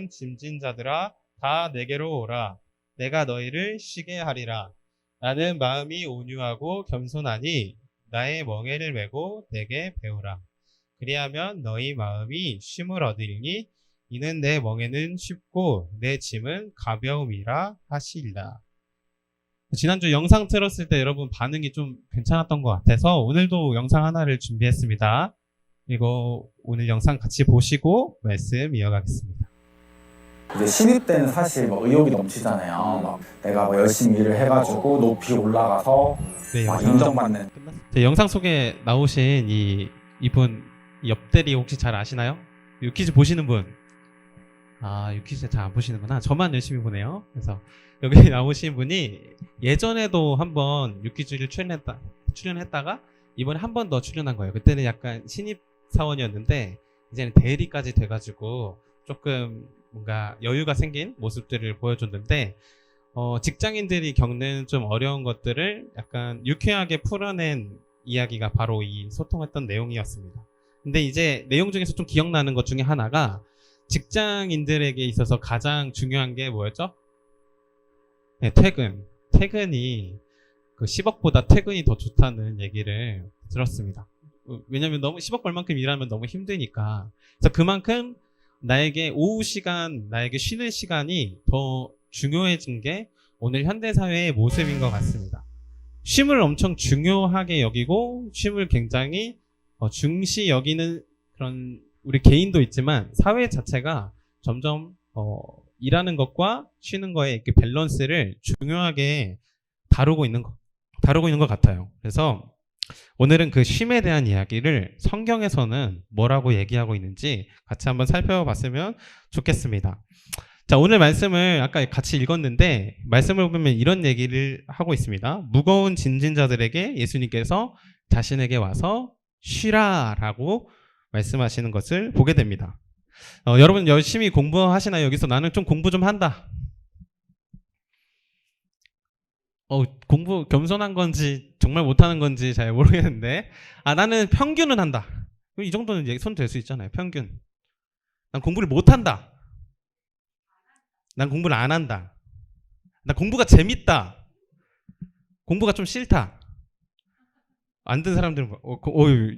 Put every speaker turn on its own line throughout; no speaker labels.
모든 짐진 자들아 다 내게로 오라. 내가 너희를 쉬게 하리라. 나는 마음이 온유하고 겸손하니 나의 멍에를 메고 내게 배우라. 그리하면 너희 마음이 쉼을 얻으리니 이는 내 멍에는 쉽고 내 짐은 가벼움이라 하시리라. 지난주 영상 틀었을 때 여러분 반응이 좀 괜찮았던 것 같아서 오늘도 영상 하나를 준비했습니다. 그리고 오늘 영상 같이 보시고 말씀 이어가겠습니다.
이제 신입 때는 사실 뭐 의욕이 넘치잖아요. 막 내가 뭐 열심히 일을 해가지고 높이 올라가서 막 인정받는.
영상 속에 나오신 이분 옆대리 혹시 잘 아시나요? 유퀴즈 보시는 분? 아, 유퀴즈 잘 안 보시는구나. 저만 열심히 보네요. 그래서 여기 나오신 분이 예전에도 한번 유퀴즈를 출연했다가 이번에 한 번 더 출연한 거예요. 그때는 약간 신입 사원이었는데 이제는 대리까지 돼가지고 조금 뭔가 여유가 생긴 모습들을 보여줬는데 직장인들이 겪는 좀 어려운 것들을 약간 유쾌하게 풀어낸 이야기가 바로 이 소통했던 내용이었습니다. 근데 이제 내용 중에서 좀 기억나는 것 중에 하나가 직장인들에게 있어서 가장 중요한 게 뭐였죠? 네, 퇴근. 퇴근이 그 10억보다 퇴근이 더 좋다는 얘기를 들었습니다. 왜냐면 너무 10억 벌 만큼 일하면 너무 힘드니까. 그래서 그만큼 나에게 오후 시간, 나에게 쉬는 시간이 더 중요해진 게 오늘 현대사회의 모습인 것 같습니다. 쉼을 엄청 중요하게 여기고 쉼을 굉장히 중시 여기는 그런 우리 개인도 있지만 사회 자체가 점점 일하는 것과 쉬는 거에 이렇게 밸런스를 중요하게 다루고 있는 것 같아요. 그래서 오늘은 그 쉼에 대한 이야기를 성경에서는 뭐라고 얘기하고 있는지 같이 한번 살펴봤으면 좋겠습니다. 자, 오늘 말씀을 아까 같이 읽었는데 말씀을 보면 이런 얘기를 하고 있습니다. 무거운 짐진 자들에게 예수님께서 자신에게 와서 쉬라라고 말씀하시는 것을 보게 됩니다. 여러분 열심히 공부하시나요? 여기서 나는 좀 공부 좀 한다. 공부 겸손한 건지 정말 못하는 건지 잘 모르겠는데 나는 평균은 한다. 이 정도는 이제 손 댈 수 있잖아요. 평균. 난 공부를 못한다. 난 공부를 안 한다. 난 공부가 재밌다. 공부가 좀 싫다. 안 든 사람들은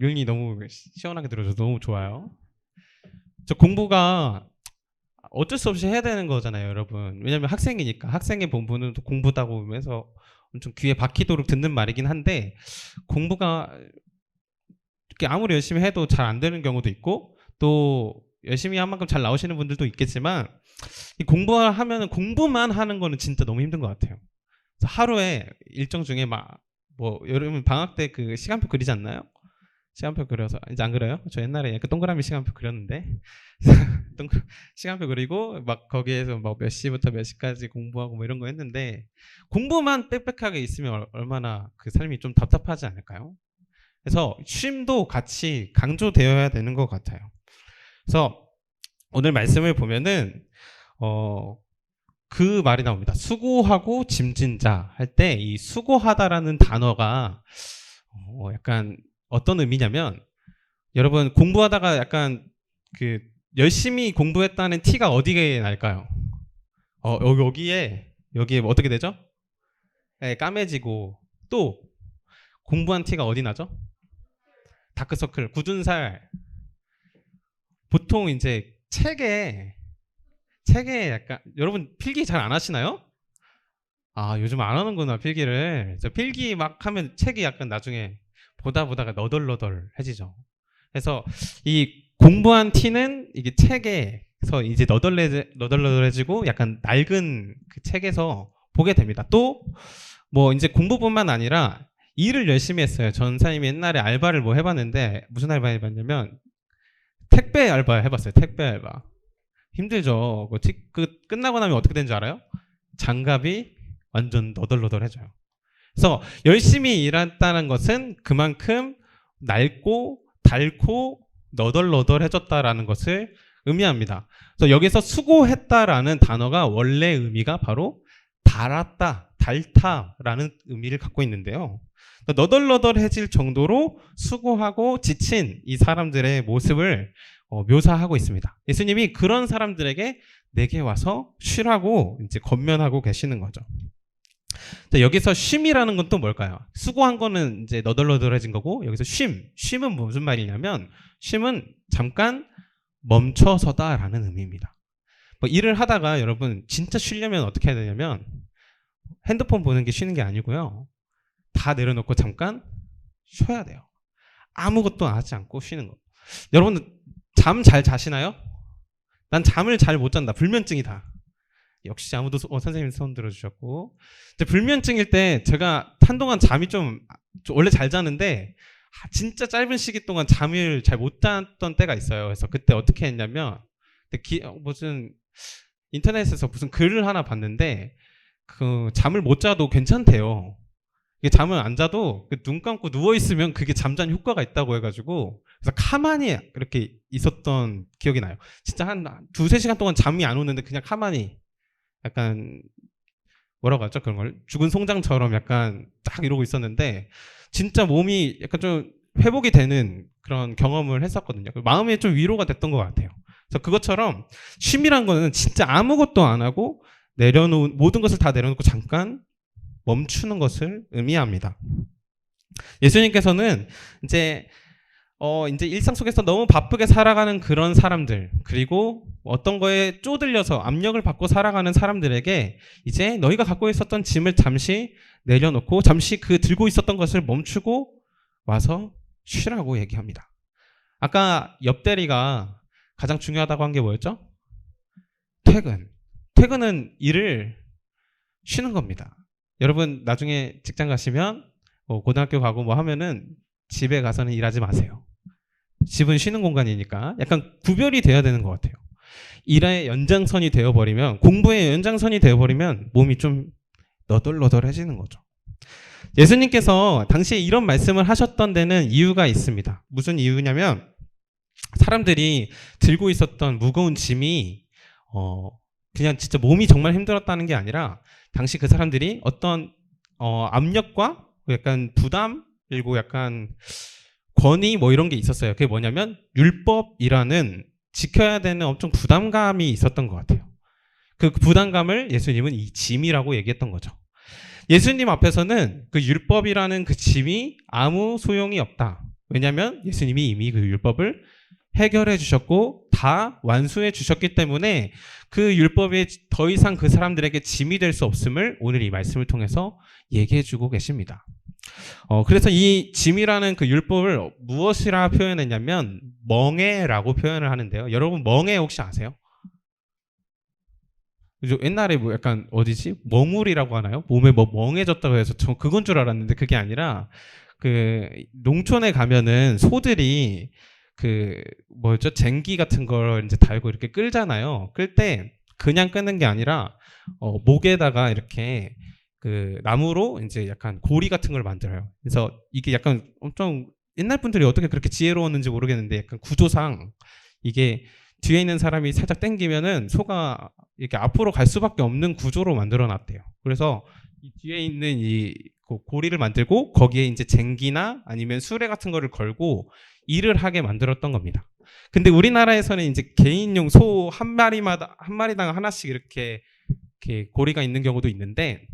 윤이 너무 시원하게 들어줘서 너무 좋아요. 저 공부가 어쩔 수 없이 해야 되는 거잖아요, 여러분. 왜냐면 학생이니까. 학생의 본분은 또 공부다고 하면서 엄청 귀에 박히도록 듣는 말이긴 한데 공부가 아무리 열심히 해도 잘 안 되는 경우도 있고 또 열심히 한 만큼 잘 나오시는 분들도 있겠지만 이 공부하면은 공부만 하는 거는 진짜 너무 힘든 것 같아요. 그래서 하루에 일정 중에 여러분 방학 때 그 시간표 그리지 않나요? 시간표 그려서 이제 안 그려요? 저 옛날에 약간 동그라미 시간표 그렸는데 시간표 그리고 막 거기에서 막 몇 시부터 몇 시까지 공부하고 뭐 이런 거 했는데 공부만 빽빽하게 있으면 얼마나 그 삶이 좀 답답하지 않을까요? 그래서 쉼도 같이 강조되어야 되는 것 같아요. 그래서 오늘 말씀을 보면은 그 말이 나옵니다. 수고하고 짐진 자 할 때 이 수고하다라는 단어가 약간 어떤 의미냐면 여러분 공부하다가 약간 그 열심히 공부했다는 티가 어디에 날까요? 여기에 어떻게 되죠? 네, 까매지고 또 공부한 티가 어디 나죠? 다크서클, 굳은 살. 보통 이제 책에 약간 여러분 필기 잘 안 하시나요? 요즘 안 하는구나 필기를. 저 필기 막 하면 책이 약간 나중에 보다가 너덜너덜해지죠. 그래서 이 공부한 티는 이게 책에서 이제 너덜너덜해지고 약간 낡은 그 책에서 보게 됩니다. 또 뭐 이제 공부뿐만 아니라 일을 열심히 했어요. 전사님이 옛날에 알바를 해봤는데 무슨 알바 해봤냐면 택배 알바 해봤어요. 택배 알바. 힘들죠. 끝나고 나면 어떻게 되는지 알아요? 장갑이 완전 너덜너덜해져요. 그래서 열심히 일했다는 것은 그만큼 낡고 닳고 너덜너덜해졌다라는 것을 의미합니다. 그래서 여기서 수고했다라는 단어가 원래 의미가 바로 닳았다, 닳다라는 의미를 갖고 있는데요. 너덜너덜해질 정도로 수고하고 지친 이 사람들의 모습을 묘사하고 있습니다. 예수님이 그런 사람들에게 내게 와서 쉬라고 이제 권면하고 계시는 거죠. 자, 여기서 쉼이라는 건 또 뭘까요? 수고한 거는 이제 너덜너덜해진 거고, 여기서 쉼은 무슨 말이냐면, 쉼은 잠깐 멈춰서다라는 의미입니다. 뭐 일을 하다가 여러분 진짜 쉬려면 어떻게 해야 되냐면, 핸드폰 보는 게 쉬는 게 아니고요. 다 내려놓고 잠깐 쉬어야 돼요. 아무것도 하지 않고 쉬는 거. 여러분 잠 잘 자시나요? 난 잠을 잘 못 잔다. 불면증이다. 역시 아무도 선생님 손 들어주셨고, 불면증일 때 제가 한동안 잠이 좀 원래 잘 자는데 진짜 짧은 시기 동안 잠을 잘 못 잤던 때가 있어요. 그래서 그때 어떻게 했냐면 무슨 인터넷에서 무슨 글을 하나 봤는데 그 잠을 못 자도 괜찮대요. 이게 잠을 안 자도 눈 감고 누워 있으면 그게 잠자는 효과가 있다고 해가지고, 그래서 가만히 이렇게 있었던 기억이 나요. 진짜 한 2-3시간 동안 잠이 안 오는데 그냥 가만히 약간 뭐라고 하죠? 그런 걸 죽은 송장처럼 약간 딱 이러고 있었는데 진짜 몸이 약간 좀 회복이 되는 그런 경험을 했었거든요. 마음에 좀 위로가 됐던 것 같아요. 그래서 그것처럼 쉼이란 거는 진짜 아무것도 안 하고 내려놓은 모든 것을 다 내려놓고 잠깐 멈추는 것을 의미합니다. 예수님께서는 이제 일상 속에서 너무 바쁘게 살아가는 그런 사람들, 그리고 어떤 거에 쪼들려서 압력을 받고 살아가는 사람들에게 이제 너희가 갖고 있었던 짐을 잠시 내려놓고 잠시 그 들고 있었던 것을 멈추고 와서 쉬라고 얘기합니다. 아까 옆대리가 가장 중요하다고 한 게 뭐였죠? 퇴근은 일을 쉬는 겁니다. 여러분 나중에 직장 가시면 고등학교 가고 뭐 하면은 집에 가서는 일하지 마세요. 집은 쉬는 공간이니까 약간 구별이 돼야 되는 것 같아요. 일의 연장선이 되어버리면, 공부의 연장선이 되어버리면 몸이 좀 너덜너덜해지는 거죠. 예수님께서 당시에 이런 말씀을 하셨던 데는 이유가 있습니다. 무슨 이유냐면 사람들이 들고 있었던 무거운 짐이 그냥 진짜 몸이 정말 힘들었다는 게 아니라 당시 그 사람들이 어떤 압력과 약간 부담 그리고 약간 권위 뭐 이런 게 있었어요. 그게 뭐냐면 율법이라는 지켜야 되는 엄청 부담감이 있었던 것 같아요. 그 부담감을 예수님은 이 짐이라고 얘기했던 거죠. 예수님 앞에서는 그 율법이라는 그 짐이 아무 소용이 없다. 왜냐하면 예수님이 이미 그 율법을 해결해 주셨고 다 완수해 주셨기 때문에 그 율법이 더 이상 그 사람들에게 짐이 될 수 없음을 오늘 이 말씀을 통해서 얘기해 주고 계십니다. 그래서 이 짐이라는 그 율법을 무엇이라 표현했냐면 멍에라고 표현을 하는데요. 여러분 멍에 혹시 아세요? 옛날에 뭐 약간 어디지? 멍울이라고 하나요? 몸에 뭐 멍해졌다고 해서 저 그건 줄 알았는데 그게 아니라 그 농촌에 가면은 소들이 그 뭐죠? 쟁기 같은 걸 이제 달고 이렇게 끌잖아요. 끌 때 그냥 끄는 게 아니라 목에다가 이렇게 그 나무로 이제 약간 고리 같은 걸 만들어요. 그래서 이게 약간 엄청 옛날 분들이 어떻게 그렇게 지혜로웠는지 모르겠는데 약간 구조상 이게 뒤에 있는 사람이 살짝 당기면은 소가 이렇게 앞으로 갈 수밖에 없는 구조로 만들어 놨대요. 그래서 이 뒤에 있는 이 고리를 만들고 거기에 이제 쟁기나 아니면 수레 같은 거를 걸고 일을 하게 만들었던 겁니다. 근데 우리나라에서는 이제 개인용 소 한 마리당 하나씩 이렇게 고리가 있는 경우도 있는데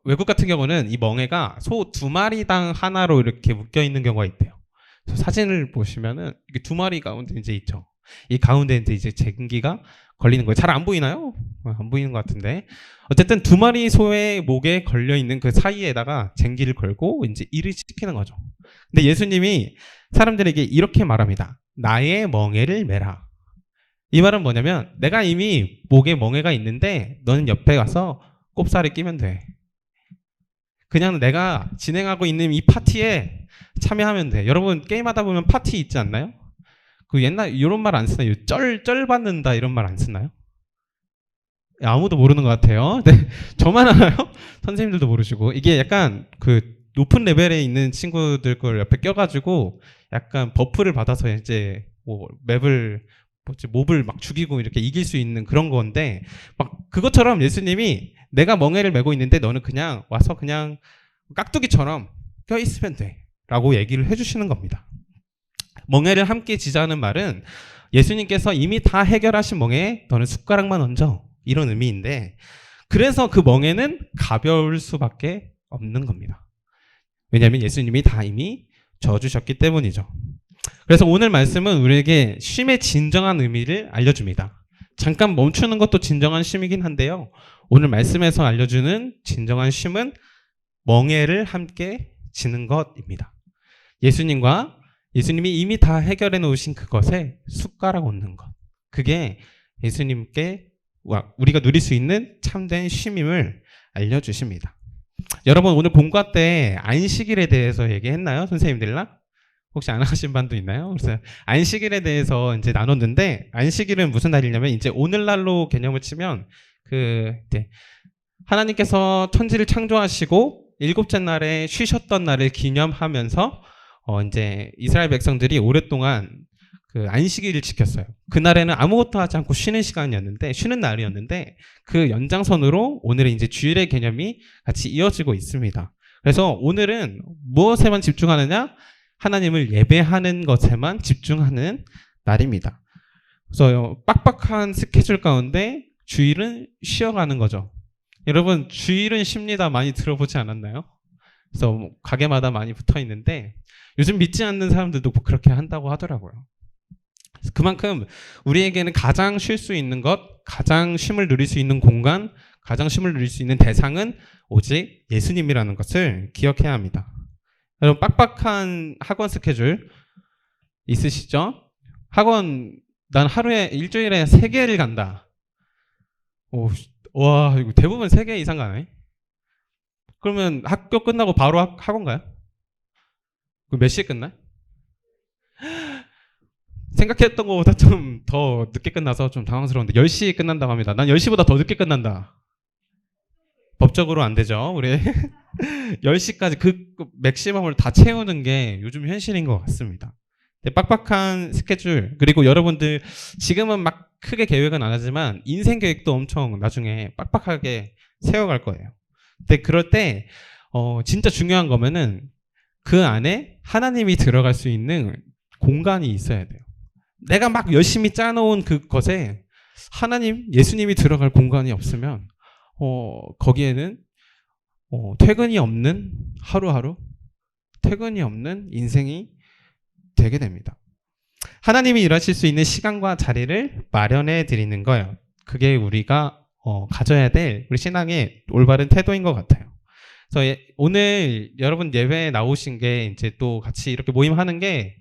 외국 같은 경우는 이 멍에가 소 2마리당 하나로 이렇게 묶여 있는 경우가 있대요. 사진을 보시면은 이게 2마리 가운데 이제 있죠. 이 가운데 이제 쟁기가 걸리는 거예요. 잘 안 보이나요? 안 보이는 것 같은데. 어쨌든 2마리 소의 목에 걸려 있는 그 사이에다가 쟁기를 걸고 이제 일을 시키는 거죠. 근데 예수님이 사람들에게 이렇게 말합니다. 나의 멍에를 메라. 이 말은 뭐냐면 내가 이미 목에 멍에가 있는데 너는 옆에 가서 꼽사리 끼면 돼. 그냥 내가 진행하고 있는 이 파티에 참여하면 돼. 여러분 게임하다 보면 파티 있지 않나요? 그 옛날 이런 말 안 쓰나요? 쩔 받는다 이런 말 안 쓰나요? 아무도 모르는 것 같아요. 네, 저만 알아요? 선생님들도 모르시고 이게 약간 그 높은 레벨에 있는 친구들 걸 옆에 껴가지고 약간 버프를 받아서 이제 뭐 몹을 막 죽이고 이렇게 이길 수 있는 그런 건데 막 그것처럼 예수님이 내가 멍에를 메고 있는데 너는 그냥 와서 그냥 깍두기처럼 껴있으면 돼 라고 얘기를 해주시는 겁니다. 멍에를 함께 지자는 말은 예수님께서 이미 다 해결하신 멍에에 너는 숟가락만 얹어, 이런 의미인데, 그래서 그 멍에는 가벼울 수밖에 없는 겁니다. 왜냐하면 예수님이 다 이미 져주셨기 때문이죠. 그래서 오늘 말씀은 우리에게 쉼의 진정한 의미를 알려줍니다. 잠깐 멈추는 것도 진정한 쉼이긴 한데요, 오늘 말씀에서 알려주는 진정한 쉼은 멍에를 함께 지는 것입니다. 예수님이 이미 다 해결해 놓으신 그것에 숟가락 얹는 것, 그게 예수님께 우리가 누릴 수 있는 참된 쉼임을 알려주십니다. 여러분, 오늘 본과 때 안식일에 대해서 얘기했나요? 선생님들랑? 혹시 안 하신 반도 있나요? 그래서 안식일에 대해서 이제 나눴는데, 안식일은 무슨 날이냐면 이제 오늘날로 개념을 치면 이제 하나님께서 천지를 창조하시고 일곱째 날에 쉬셨던 날을 기념하면서 이제 이스라엘 백성들이 오랫동안 그 안식일을 지켰어요. 그날에는 아무것도 하지 않고 쉬는 시간이었는데, 쉬는 날이었는데, 그 연장선으로 오늘은 이제 주일의 개념이 같이 이어지고 있습니다. 그래서 오늘은 무엇에만 집중하느냐? 하나님을 예배하는 것에만 집중하는 날입니다. 그래서 빡빡한 스케줄 가운데 주일은 쉬어가는 거죠. 여러분, 주일은 쉽니다. 많이 들어보지 않았나요? 그래서 가게마다 많이 붙어 있는데, 요즘 믿지 않는 사람들도 그렇게 한다고 하더라고요. 그만큼 우리에게는 가장 쉴 수 있는 것, 가장 쉼을 누릴 수 있는 공간, 가장 쉼을 누릴 수 있는 대상은 오직 예수님이라는 것을 기억해야 합니다. 여러분, 빡빡한 학원 스케줄 있으시죠? 학원, 난 일주일에 3개를 간다. 와, 이거 대부분 3개 이상 가네? 그러면 학교 끝나고 바로 학원 가요? 몇 시에 끝나요? 생각했던 것보다 좀 더 늦게 끝나서 좀 당황스러운데 10시에 끝난다고 합니다. 난 10시보다 더 늦게 끝난다. 법적으로 안 되죠. 우리 10시까지 그 맥시멈을 다 채우는 게 요즘 현실인 것 같습니다. 빡빡한 스케줄, 그리고 여러분들 지금은 막 크게 계획은 안 하지만 인생 계획도 엄청 나중에 빡빡하게 세워갈 거예요. 근데 그럴 때 진짜 중요한 거면은 그 안에 하나님이 들어갈 수 있는 공간이 있어야 돼요. 내가 막 열심히 짜놓은 그것에 예수님이 들어갈 공간이 없으면 거기에는 퇴근이 없는 하루하루, 퇴근이 없는 인생이 되게 됩니다. 하나님이 일하실 수 있는 시간과 자리를 마련해 드리는 거예요. 그게 우리가 가져야 될 우리 신앙의 올바른 태도인 것 같아요. 그래서 오늘 여러분 예배에 나오신 게 이제 또 같이 이렇게 모임하는 게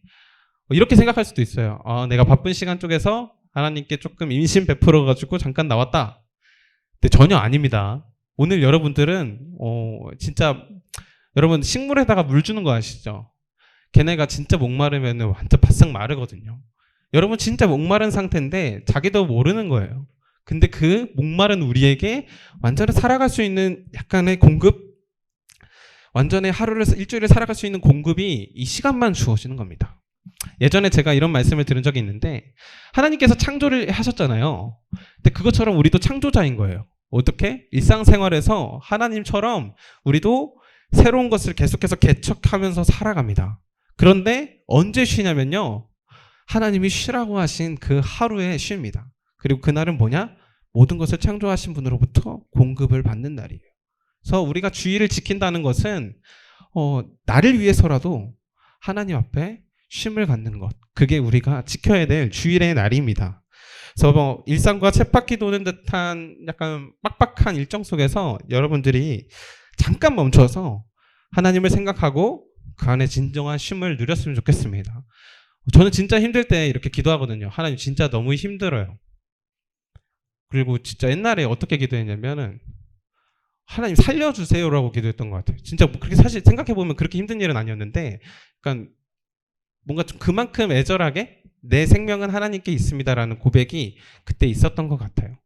이렇게 생각할 수도 있어요. 내가 바쁜 시간 쪽에서 하나님께 조금 임신 베풀어 가지고 잠깐 나왔다. 근데 전혀 아닙니다. 오늘 여러분들은 진짜 여러분 식물에다가 물 주는 거 아시죠? 걔네가 진짜 목마르면 완전 바싹 마르거든요. 여러분 진짜 목마른 상태인데 자기도 모르는 거예요. 근데 그 목마른 우리에게 완전히 살아갈 수 있는 약간의 공급, 완전히 일주일을 살아갈 수 있는 공급이 이 시간만 주어지는 겁니다. 예전에 제가 이런 말씀을 들은 적이 있는데, 하나님께서 창조를 하셨잖아요. 근데 그것처럼 우리도 창조자인 거예요. 어떻게? 일상생활에서 하나님처럼 우리도 새로운 것을 계속해서 개척하면서 살아갑니다. 그런데 언제 쉬냐면요, 하나님이 쉬라고 하신 그 하루에 쉽니다. 그리고 그날은 뭐냐? 모든 것을 창조하신 분으로부터 공급을 받는 날이에요. 그래서 우리가 주의를 지킨다는 것은 나를 위해서라도 하나님 앞에 쉼을 갖는 것, 그게 우리가 지켜야 될 주일의 날입니다. 그래서 일상과 쳇바퀴 도는 듯한 약간 빡빡한 일정 속에서 여러분들이 잠깐 멈춰서 하나님을 생각하고 그 안에 진정한 쉼을 누렸으면 좋겠습니다. 저는 진짜 힘들 때 이렇게 기도하거든요. 하나님 진짜 너무 힘들어요. 그리고 진짜 옛날에 어떻게 기도했냐면은 하나님 살려주세요라고 기도했던 것 같아요. 진짜 그렇게 사실 생각해보면 그렇게 힘든 일은 아니었는데, 그러니까 뭔가 좀 그만큼 애절하게 내 생명은 하나님께 있습니다라는 고백이 그때 있었던 것 같아요.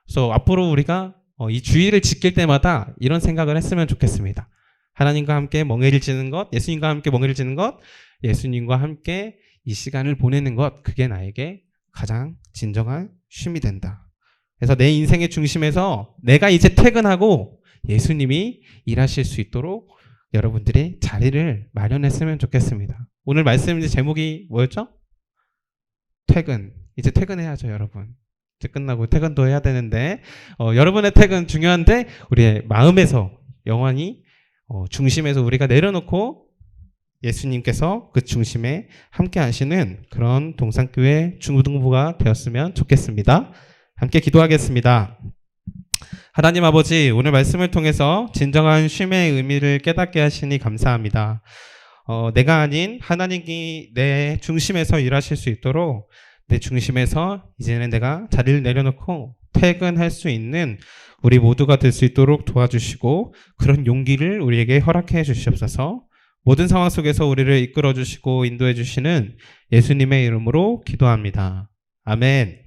그래서 앞으로 우리가 이 주일을 지킬 때마다 이런 생각을 했으면 좋겠습니다. 하나님과 함께 멍에를 지는 것, 예수님과 함께 멍에를 지는 것, 예수님과 함께 이 시간을 보내는 것, 그게 나에게 가장 진정한 쉼이 된다. 그래서 내 인생의 중심에서 내가 이제 퇴근하고 예수님이 일하실 수 있도록 여러분들이 자리를 마련했으면 좋겠습니다. 오늘 말씀 제목이 뭐였죠? 퇴근. 이제 퇴근해야죠, 여러분. 이제 끝나고 퇴근도 해야 되는데 여러분의 퇴근 중요한데 우리의 마음에서 영원히 중심에서 우리가 내려놓고 예수님께서 그 중심에 함께 하시는 그런 동산교회 중등부가 되었으면 좋겠습니다. 함께 기도하겠습니다. 하나님 아버지, 오늘 말씀을 통해서 진정한 쉼의 의미를 깨닫게 하시니 감사합니다. 내가 아닌 하나님이 내 중심에서 일하실 수 있도록 내 중심에서 이제는 내가 자리를 내려놓고 퇴근할 수 있는 우리 모두가 될 수 있도록 도와주시고 그런 용기를 우리에게 허락해 주시옵소서. 모든 상황 속에서 우리를 이끌어 주시고 인도해 주시는 예수님의 이름으로 기도합니다. 아멘.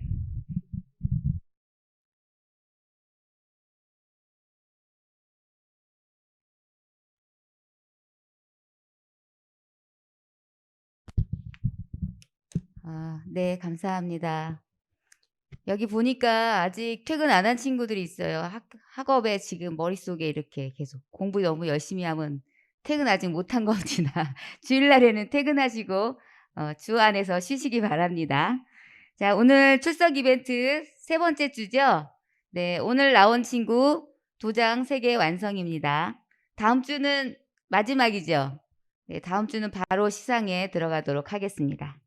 네, 감사합니다. 여기 보니까 아직 퇴근 안 한 친구들이 있어요. 학업에 지금 머릿속에 이렇게 계속 공부 너무 열심히 하면 퇴근 아직 못한 겁니다. 주일날에는 퇴근하시고 주 안에서 쉬시기 바랍니다. 자, 오늘 출석 이벤트 세 번째 주죠. 네, 오늘 나온 친구 도장 3개 완성입니다. 다음 주는 마지막이죠. 네, 다음 주는 바로 시상에 들어가도록 하겠습니다.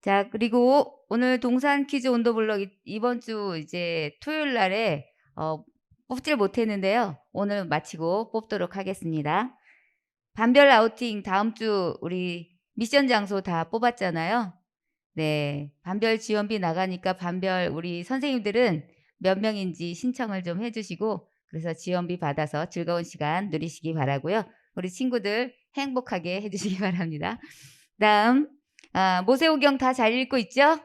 자, 그리고 오늘 동산 퀴즈 온더블럭 이번 주 이제 토요일 날에 뽑질 못했는데요. 오늘 마치고 뽑도록 하겠습니다. 반별 아우팅 다음 주 우리 미션 장소 다 뽑았잖아요. 네, 반별 지원비 나가니까 반별 우리 선생님들은 몇 명인지 신청을 좀 해주시고 그래서 지원비 받아서 즐거운 시간 누리시기 바라고요. 우리 친구들 행복하게 해주시기 바랍니다. 다음 모세오경 다 잘 읽고 있죠?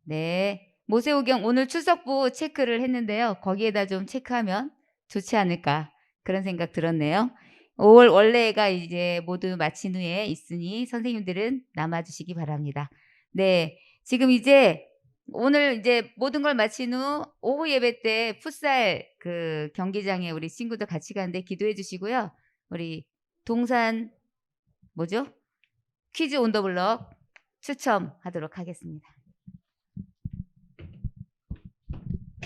네, 모세오경 오늘 출석부 체크를 했는데요. 거기에다 좀 체크하면 좋지 않을까 그런 생각 들었네요. 5월 원래가 이제 모두 마친 후에 있으니 선생님들은 남아주시기 바랍니다. 네, 지금 이제 오늘 이제 모든 걸 마친 후 오후 예배 때 풋살 그 경기장에 우리 친구들 같이 가는데 기도해 주시고요. 우리 동산 뭐죠? 퀴즈 온 더 블럭 추첨하도록 하겠습니다.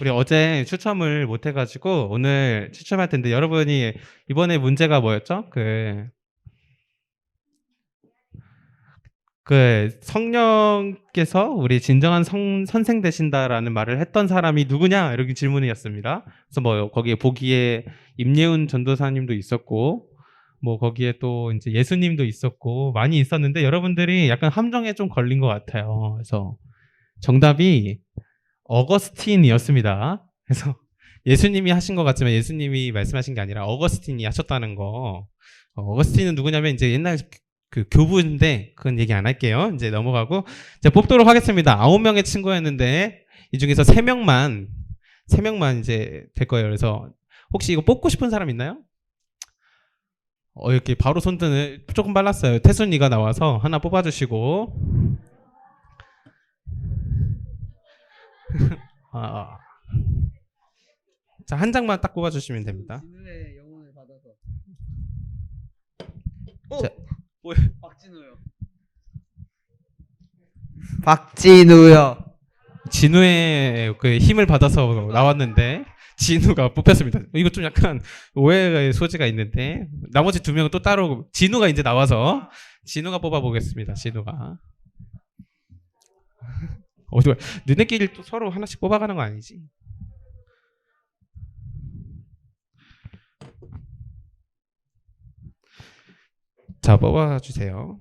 우리 어제 추첨을 못 해가지고 오늘 추첨할 텐데 여러분이 이번에 문제가 뭐였죠? 성령께서 우리 진정한 선생 되신다라는 말을 했던 사람이 누구냐? 이렇게 질문이었습니다. 그래서 뭐 거기에 보기에 임예훈 전도사님도 있었고 뭐 거기에 또 이제 예수님도 있었고 많이 있었는데 여러분들이 약간 함정에 좀 걸린 것 같아요. 그래서 정답이 어거스틴이었습니다. 그래서 예수님이 하신 것 같지만 예수님이 말씀하신 게 아니라 어거스틴이 하셨다는 거. 어거스틴은 누구냐면 이제 옛날 그 교부인데 그건 얘기 안 할게요. 이제 넘어가고 이제 뽑도록 하겠습니다. 9명의 친구였는데 이 중에서 3명만 이제 될 거예요. 그래서 혹시 이거 뽑고 싶은 사람 있나요? 이렇게 바로 손드는 조금 빨랐어요. 태순이가 나와서 하나 뽑아주시고 자, 한 장만 딱 뽑아주시면 됩니다.
진우의 영혼을 받아서.
자,
박진우요.
진우의 그 힘을 받아서 나왔는데 진우가 뽑혔습니다. 이거 좀 약간 오해의 소지가 있는데 나머지 2명은 또 따로 진우가 이제 나와서 진우가 뽑아보겠습니다. 진우가 어디가 너네끼리 또 서로 하나씩 뽑아가는 거 아니지? 자, 뽑아주세요.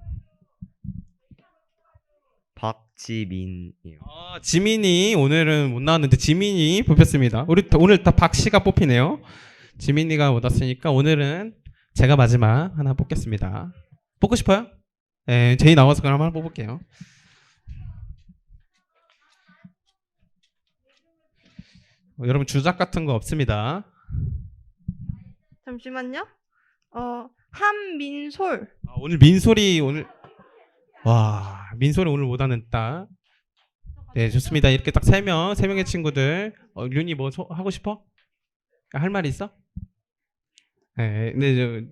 박지민이요.
지민이 오늘은 못 나왔는데 지민이 뽑혔습니다. 우리 오늘 다 박씨가 뽑히네요. 지민이가 못 왔으니까 오늘은 제가 마지막 하나 뽑겠습니다. 뽑고 싶어요? 네, 제이 나와서 그럼 하나 뽑을게요. 여러분 주작 같은 거 없습니다.
잠시만요. 한민솔.
오늘 민솔이 오늘 와 민솔이 오늘 못 왔는다. 네, 좋습니다. 이렇게 딱 세 명의 친구들. 륜이 뭐 하고 싶어? 할 말 있어? 네,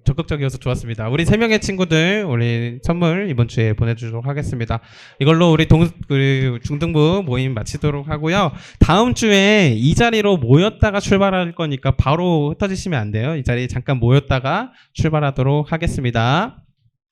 적극적이어서 좋았습니다. 우리 세 명의 친구들 우리 선물 이번 주에 보내주도록 하겠습니다. 이걸로 우리 중등부 모임 마치도록 하고요. 다음 주에 이 자리로 모였다가 출발할 거니까 바로 흩어지시면 안 돼요. 이 자리에 잠깐 모였다가 출발하도록 하겠습니다.